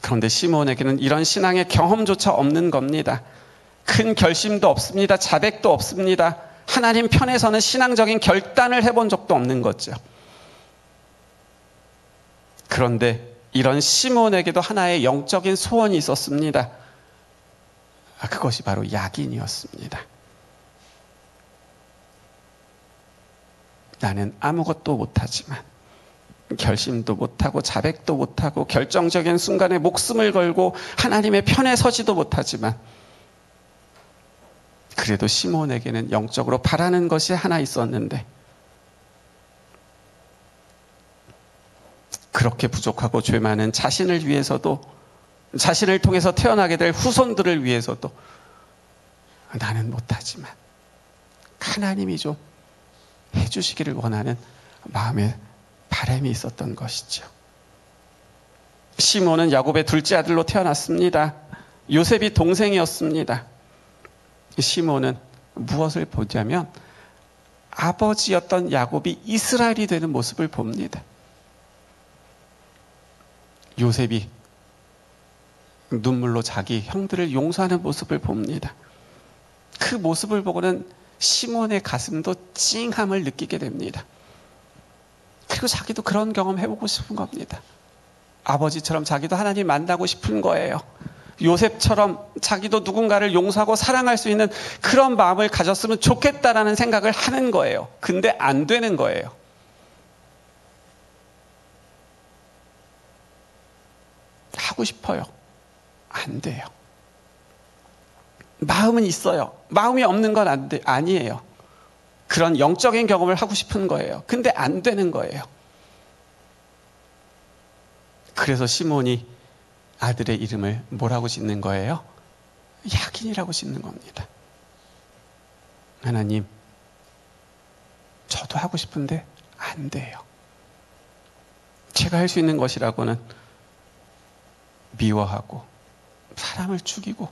그런데 시므온에게는 이런 신앙의 경험조차 없는 겁니다. 큰 결심도 없습니다. 자백도 없습니다. 하나님 편에 서는 신앙적인 결단을 해본 적도 없는 거죠. 그런데 이런 시므온에게도 하나의 영적인 소원이 있었습니다. 그것이 바로 야긴이었습니다. 나는 아무것도 못하지만, 결심도 못하고 자백도 못하고 결정적인 순간에 목숨을 걸고 하나님의 편에 서지도 못하지만 그래도 시므온에게는 영적으로 바라는 것이 하나 있었는데, 그렇게 부족하고 죄 많은 자신을 위해서도, 자신을 통해서 태어나게 될 후손들을 위해서도 나는 못하지만 하나님이 좀 해주시기를 원하는 마음의 바람이 있었던 것이죠. 시므온은 야곱의 둘째 아들로 태어났습니다. 요셉이 동생이었습니다. 시므온은 무엇을 보냐면 아버지였던 야곱이 이스라엘이 되는 모습을 봅니다. 요셉이 눈물로 자기 형들을 용서하는 모습을 봅니다. 그 모습을 보고는 시므온의 가슴도 찡함을 느끼게 됩니다. 그리고 자기도 그런 경험 해보고 싶은 겁니다. 아버지처럼 자기도 하나님 만나고 싶은 거예요. 요셉처럼 자기도 누군가를 용서하고 사랑할 수 있는 그런 마음을 가졌으면 좋겠다라는 생각을 하는 거예요. 근데 안 되는 거예요. 하고 싶어요. 안 돼요. 마음은 있어요. 마음이 없는 건 아니에요. 그런 영적인 경험을 하고 싶은 거예요. 근데 안 되는 거예요. 그래서 시므온이 아들의 이름을 뭐라고 짓는 거예요? 야긴이라고 짓는 겁니다. 하나님, 저도 하고 싶은데 안 돼요. 제가 할 수 있는 것이라고는 미워하고 사람을 죽이고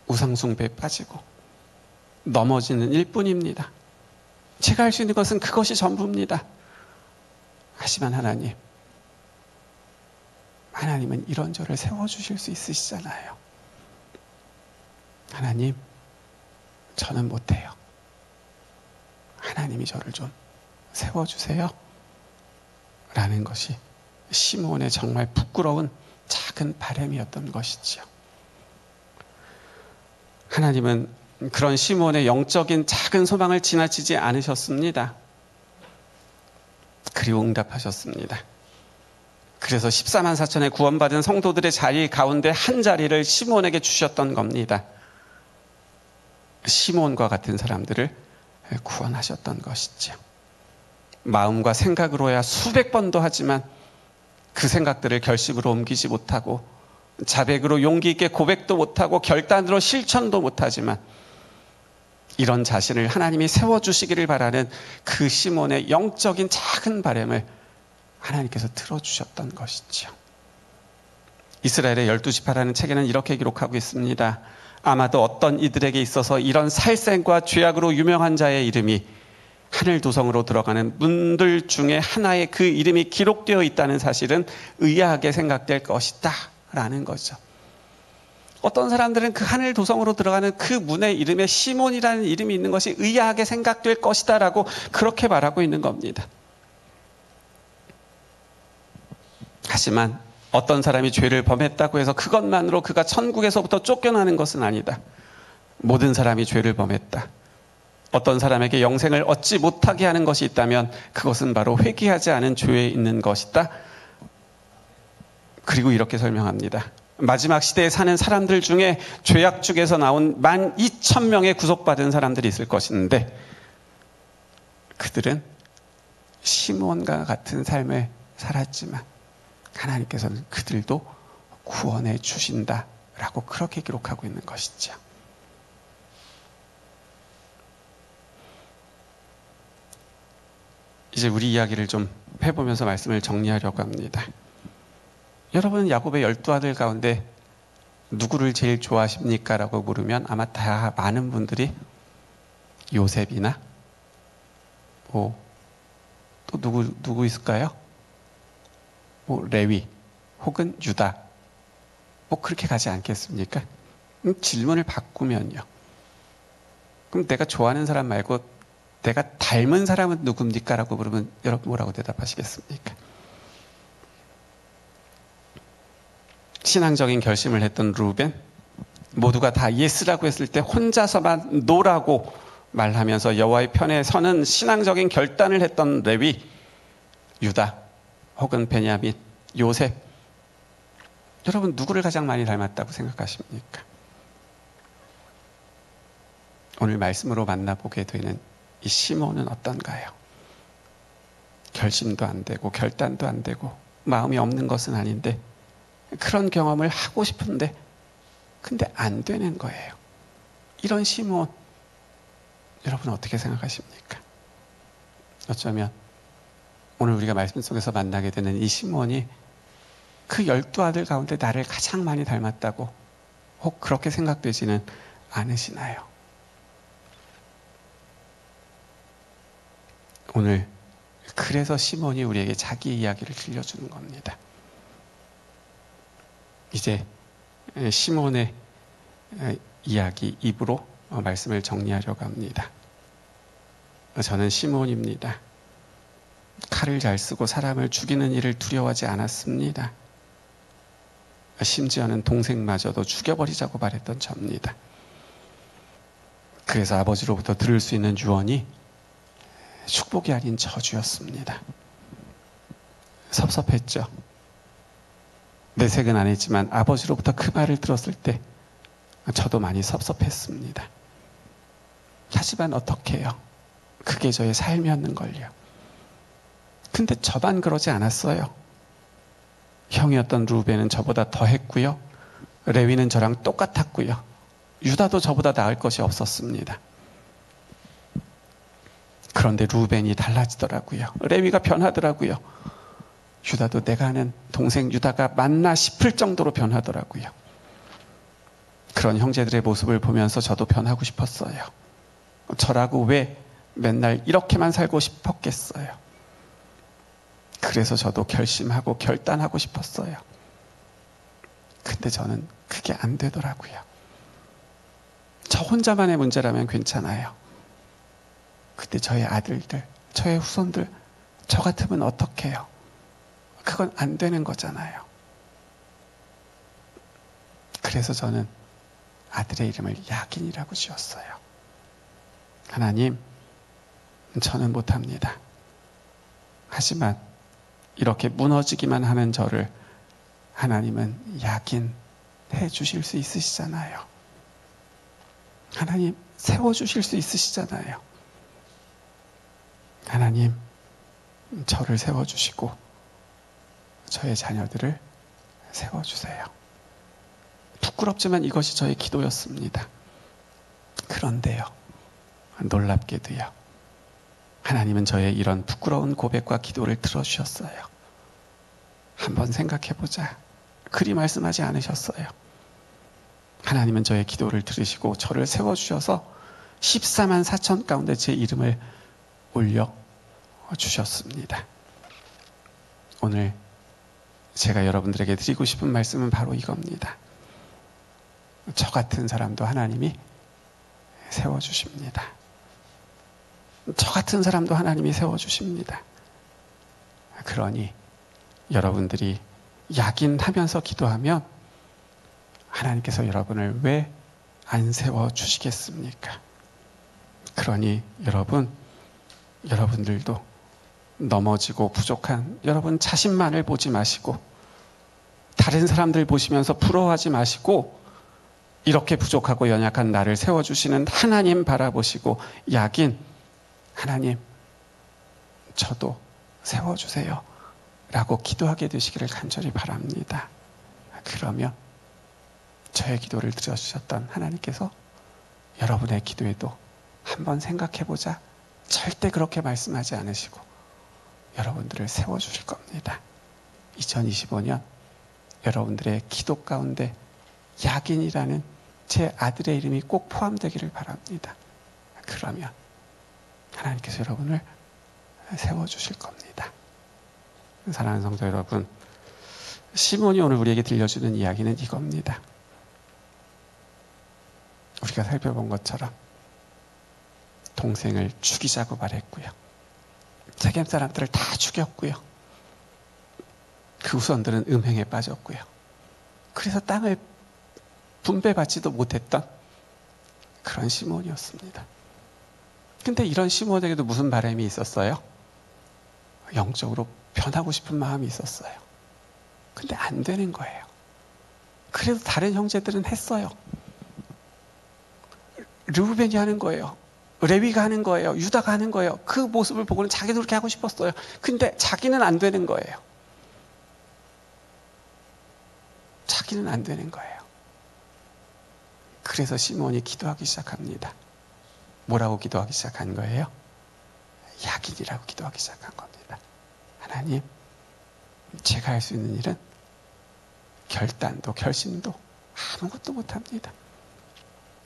우상숭배에 빠지고 넘어지는 일뿐입니다. 제가 할 수 있는 것은 그것이 전부입니다. 하지만 하나님은 이런 저를 세워주실 수 있으시잖아요. 하나님, 저는 못해요. 하나님이 저를 좀 세워주세요. 라는 것이 시므온의 정말 부끄러운 작은 바람이었던 것이지요. 하나님은 그런 시므온의 영적인 작은 소망을 지나치지 않으셨습니다. 그리고 응답하셨습니다. 그래서 14만 4천의 구원받은 성도들의 자리 가운데 한 자리를 시므온에게 주셨던 겁니다. 시므온과 같은 사람들을 구원하셨던 것이죠. 마음과 생각으로야 수백 번도 하지만 그 생각들을 결심으로 옮기지 못하고 자백으로 용기 있게 고백도 못하고 결단으로 실천도 못하지만 이런 자신을 하나님이 세워주시기를 바라는 그 시몬의 영적인 작은 바람을 하나님께서 들어주셨던 것이죠. 이스라엘의 12지파라는 책에는 이렇게 기록하고 있습니다. 아마도 어떤 이들에게 있어서 이런 살생과 죄악으로 유명한 자의 이름이 하늘 도성으로 들어가는 문들 중에 하나의 그 이름이 기록되어 있다는 사실은 의아하게 생각될 것이다 라는 거죠. 어떤 사람들은 그 하늘 도성으로 들어가는 그 문의 이름에 시몬이라는 이름이 있는 것이 의아하게 생각될 것이다 라고 그렇게 말하고 있는 겁니다. 하지만 어떤 사람이 죄를 범했다고 해서 그것만으로 그가 천국에서부터 쫓겨나는 것은 아니다. 모든 사람이 죄를 범했다. 어떤 사람에게 영생을 얻지 못하게 하는 것이 있다면 그것은 바로 회개하지 않은 죄에 있는 것이다. 그리고 이렇게 설명합니다. 마지막 시대에 사는 사람들 중에 죄악 중에서 나온 12,000명의 구속받은 사람들이 있을 것인데 그들은 시므온과 같은 삶을 살았지만 하나님께서는 그들도 구원해 주신다라고 그렇게 기록하고 있는 것이죠. 이제 우리 이야기를 좀 해보면서 말씀을 정리하려고 합니다. 여러분 야곱의 12아들 가운데 누구를 제일 좋아하십니까? 라고 물으면 아마 다 많은 분들이 요셉이나 또 누구 있을까요? 레위 혹은 유다 그렇게 가지 않겠습니까? 질문을 바꾸면요. 그럼 내가 좋아하는 사람 말고 내가 닮은 사람은 누굽니까? 라고 물으면 여러분 뭐라고 대답하시겠습니까? 신앙적인 결심을 했던 루벤, 모두가 다 예스라고 했을 때 혼자서만 노라고 말하면서 여호와의 편에 서는 신앙적인 결단을 했던 레위, 유다 혹은 베냐민, 요셉, 여러분 누구를 가장 많이 닮았다고 생각하십니까? 오늘 말씀으로 만나보게 되는 이 시몬은 어떤가요? 결심도 안 되고 결단도 안 되고 마음이 없는 것은 아닌데 그런 경험을 하고 싶은데 근데 안 되는 거예요. 이런 시몬 여러분 어떻게 생각하십니까? 어쩌면 오늘 우리가 말씀 속에서 만나게 되는 이 시몬이 그 12아들 가운데 나를 가장 많이 닮았다고 혹 그렇게 생각되지는 않으시나요? 오늘 그래서 시몬이 우리에게 자기 이야기를 들려주는 겁니다. 이제 시몬의 이야기 입으로 말씀을 정리하려고 합니다. 저는 시몬입니다. 칼을 잘 쓰고 사람을 죽이는 일을 두려워하지 않았습니다. 심지어는 동생마저도 죽여버리자고 말했던 저입니다. 그래서 아버지로부터 들을 수 있는 유언이 축복이 아닌 저주였습니다. 섭섭했죠. 내색은 안 했지만 아버지로부터 그 말을 들었을 때 저도 많이 섭섭했습니다. 하지만 어떻게 해요? 그게 저의 삶이었는걸요. 근데 저만 그러지 않았어요. 형이었던 루벤은 저보다 더 했고요. 레위는 저랑 똑같았고요. 유다도 저보다 나을 것이 없었습니다. 그런데 루벤이 달라지더라고요. 레위가 변하더라고요. 유다도 내가 아는 동생 유다가 맞나 싶을 정도로 변하더라고요. 그런 형제들의 모습을 보면서 저도 변하고 싶었어요. 저라고 왜 맨날 이렇게만 살고 싶었겠어요. 그래서 저도 결심하고 결단하고 싶었어요. 근데 저는 그게 안 되더라고요. 저 혼자만의 문제라면 괜찮아요. 근데 저의 아들들, 저의 후손들, 저 같으면 어떻게 해요? 그건 안 되는 거잖아요. 그래서 저는 아들의 이름을 야긴이라고 지었어요. 하나님, 저는 못합니다. 하지만 이렇게 무너지기만 하는 저를 하나님은 야긴 해주실 수 있으시잖아요. 하나님 세워주실 수 있으시잖아요. 하나님 저를 세워주시고 저의 자녀들을 세워주세요. 부끄럽지만 이것이 저의 기도였습니다. 그런데요, 놀랍게도요, 하나님은 저의 이런 부끄러운 고백과 기도를 들어주셨어요. 한번 생각해보자. 그리 말씀하지 않으셨어요. 하나님은 저의 기도를 들으시고 저를 세워주셔서 14만 4천 가운데 제 이름을 올려주셨습니다. 오늘 제가 여러분들에게 드리고 싶은 말씀은 바로 이겁니다. 저 같은 사람도 하나님이 세워주십니다. 저 같은 사람도 하나님이 세워주십니다. 그러니 여러분들이 야긴하면서 기도하면 하나님께서 여러분을 왜 안 세워주시겠습니까? 그러니 여러분들도 넘어지고 부족한 여러분 자신만을 보지 마시고 다른 사람들 보시면서 부러워하지 마시고 이렇게 부족하고 연약한 나를 세워주시는 하나님 바라보시고 야긴 하나님 저도 세워주세요 라고 기도하게 되시기를 간절히 바랍니다. 그러면 저의 기도를 들어주셨던 하나님께서 여러분의 기도에도 한번 생각해보자 절대 그렇게 말씀하지 않으시고 여러분들을 세워주실 겁니다. 2025년 여러분들의 기도 가운데 야긴이라는 제 아들의 이름이 꼭 포함되기를 바랍니다. 그러면 하나님께서 여러분을 세워주실 겁니다. 사랑하는 성도 여러분, 시몬이 오늘 우리에게 들려주는 이야기는 이겁니다. 우리가 살펴본 것처럼 동생을 죽이자고 말했고요. 세겜 사람들을 다 죽였고요. 그 후손들은 음행에 빠졌고요. 그래서 땅을 분배받지도 못했던 그런 시몬이었습니다. 근데 이런 시몬에게도 무슨 바람이 있었어요? 영적으로 변하고 싶은 마음이 있었어요. 근데 안 되는 거예요. 그래도 다른 형제들은 했어요. 르우벤이 하는 거예요. 레위가 하는 거예요. 유다가 하는 거예요. 그 모습을 보고는 자기도 그렇게 하고 싶었어요. 근데 자기는 안 되는 거예요. 자기는 안 되는 거예요. 그래서 시몬이 기도하기 시작합니다. 뭐라고 기도하기 시작한 거예요? 야긴이라고 기도하기 시작한 겁니다. 하나님, 제가 할 수 있는 일은 결단도 결심도 아무것도 못합니다.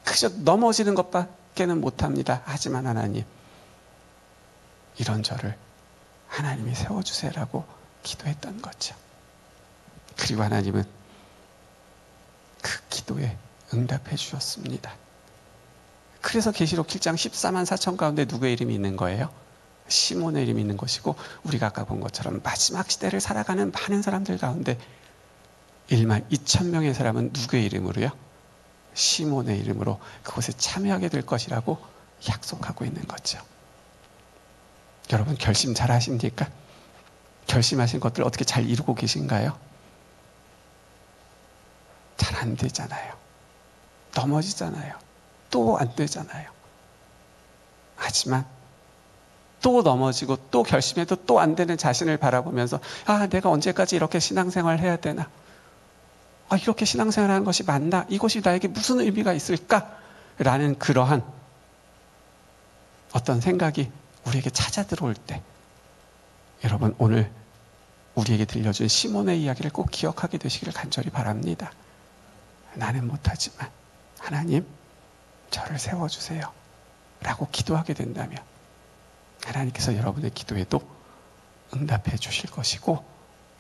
그저 넘어지는 것밖에는 못합니다. 하지만 하나님, 이런 저를 하나님이 세워주세요라고 기도했던 거죠. 그리고 하나님은 그 기도에 응답해 주셨습니다. 그래서 계시록 7장 14만 4천 가운데 누구의 이름이 있는 거예요? 시몬의 이름이 있는 것이고, 우리가 아까 본 것처럼 마지막 시대를 살아가는 많은 사람들 가운데 1만 2천 명의 사람은 누구의 이름으로요? 시몬의 이름으로 그곳에 참여하게 될 것이라고 약속하고 있는 거죠. 여러분 결심 잘 하십니까? 결심하신 것들 어떻게 잘 이루고 계신가요? 잘 안 되잖아요. 넘어지잖아요. 또 안 되잖아요. 하지만 또 넘어지고 또 결심해도 또 안 되는 자신을 바라보면서 내가 언제까지 이렇게 신앙생활을 해야 되나? 이렇게 신앙생활하는 것이 맞나? 이것이 나에게 무슨 의미가 있을까? 라는 그러한 어떤 생각이 우리에게 찾아 들어올 때, 여러분 오늘 우리에게 들려준 시몬의 이야기를 꼭 기억하게 되시기를 간절히 바랍니다. 나는 못하지만 하나님 저를 세워주세요 라고 기도하게 된다면 하나님께서 여러분의 기도에도 응답해 주실 것이고,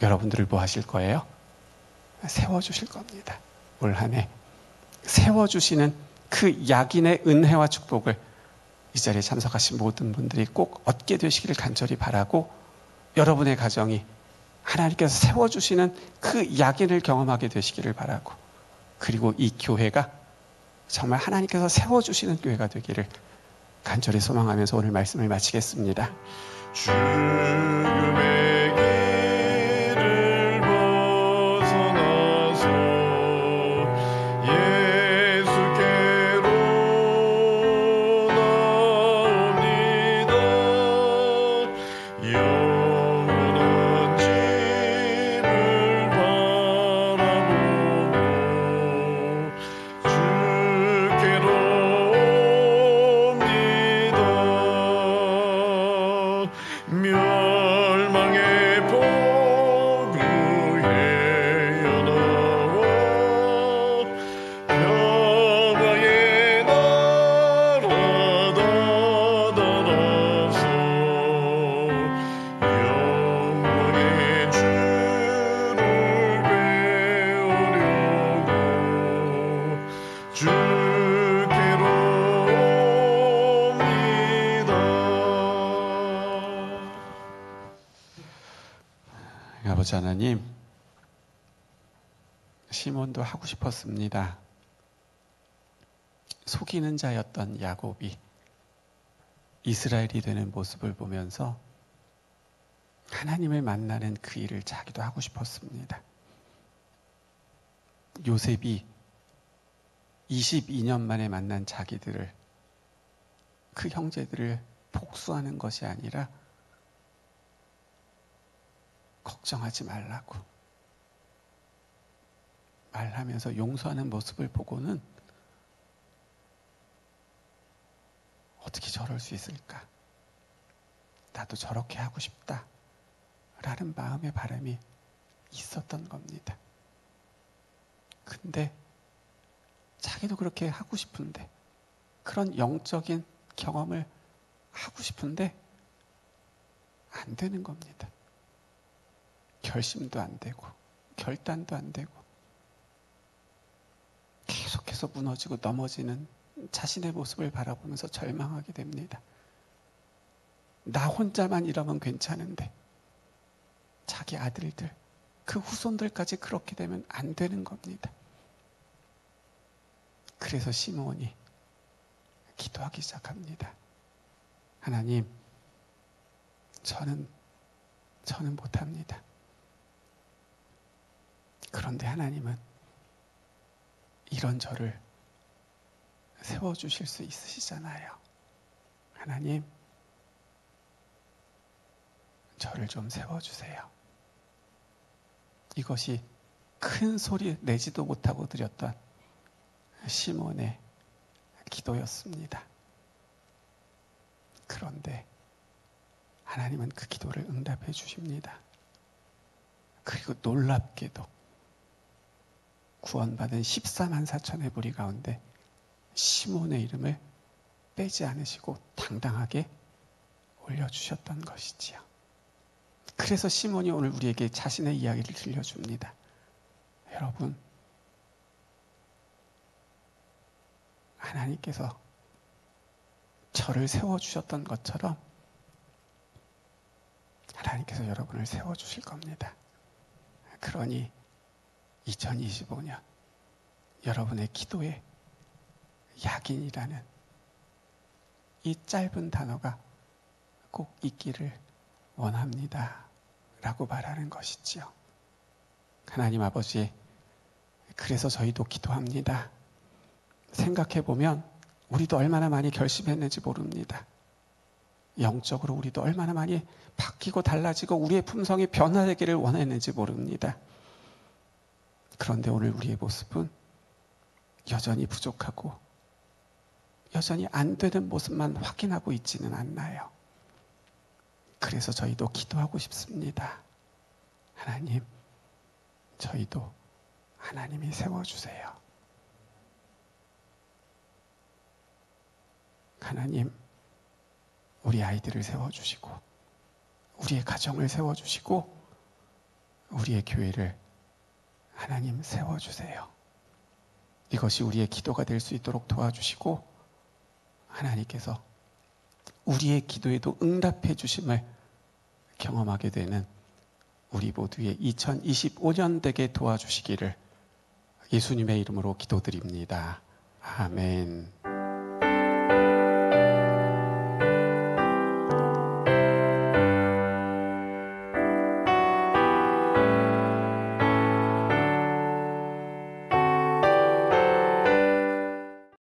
여러분들을 뭐 하실 거예요? 세워주실 겁니다. 올 한 해 세워주시는 그 약인의 은혜와 축복을 이 자리에 참석하신 모든 분들이 꼭 얻게 되시기를 간절히 바라고, 여러분의 가정이 하나님께서 세워주시는 그 약인을 경험하게 되시기를 바라고, 그리고 이 교회가 정말 하나님께서 세워주시는 교회가 되기를 간절히 소망하면서 오늘 말씀을 마치겠습니다. 죽음의 길을 벗어나서 예수께로 나옵니다. 영원한 집을 바라보고 주께로 옵니다. 멸망의 포구에 연하와 평화의 나라 다다라서 영광의 주를 배우려고 주께로 옵니다. 아버지 하나님, 시몬도 하고 싶었습니다. 속이는 자였던 야곱이 이스라엘이 되는 모습을 보면서 하나님을 만나는 그 일을 자기도 하고 싶었습니다. 요셉이 22년 만에 만난 자기들을, 그 형제들을 복수하는 것이 아니라 걱정하지 말라고 말하면서 용서하는 모습을 보고는 어떻게 저럴 수 있을까? 나도 저렇게 하고 싶다. 라는 마음의 바람이 있었던 겁니다. 근데 자기도 그렇게 하고 싶은데, 그런 영적인 경험을 하고 싶은데 안 되는 겁니다. 결심도 안 되고 결단도 안 되고 계속해서 무너지고 넘어지는 자신의 모습을 바라보면서 절망하게 됩니다. 나 혼자만 이러면 괜찮은데 자기 아들들, 그 후손들까지 그렇게 되면 안 되는 겁니다. 그래서 시므온이 기도하기 시작합니다. 하나님, 저는 못합니다. 그런데 하나님은 이런 저를 세워주실 수 있으시잖아요. 하나님, 저를 좀 세워주세요. 이것이 큰 소리 내지도 못하고 드렸던 시몬의 기도였습니다. 그런데 하나님은 그 기도를 응답해 주십니다. 그리고 놀랍게도 구원받은 14만 4천의 무리 가운데 시몬의 이름을 빼지 않으시고 당당하게 올려주셨던 것이지요. 그래서 시몬이 오늘 우리에게 자신의 이야기를 들려줍니다. 여러분, 하나님께서 저를 세워주셨던 것처럼 하나님께서 여러분을 세워주실 겁니다. 그러니 2025년 여러분의 기도에 약인이라는 이 짧은 단어가 꼭 있기를 원합니다. 라고 말하는 것이지요. 하나님 아버지, 그래서 저희도 기도합니다. 생각해보면 우리도 얼마나 많이 결심했는지 모릅니다. 영적으로 우리도 얼마나 많이 바뀌고 달라지고 우리의 품성이 변화되기를 원했는지 모릅니다. 그런데 오늘 우리의 모습은 여전히 부족하고 여전히 안 되는 모습만 확인하고 있지는 않나요? 그래서 저희도 기도하고 싶습니다. 하나님, 저희도 하나님이 세워주세요. 하나님, 우리 아이들을 세워주시고 우리의 가정을 세워주시고 우리의 교회를 하나님 세워주세요. 이것이 우리의 기도가 될 수 있도록 도와주시고 하나님께서 우리의 기도에도 응답해 주심을 경험하게 되는 우리 모두의 2025년 되게 도와주시기를 예수님의 이름으로 기도드립니다. 아멘.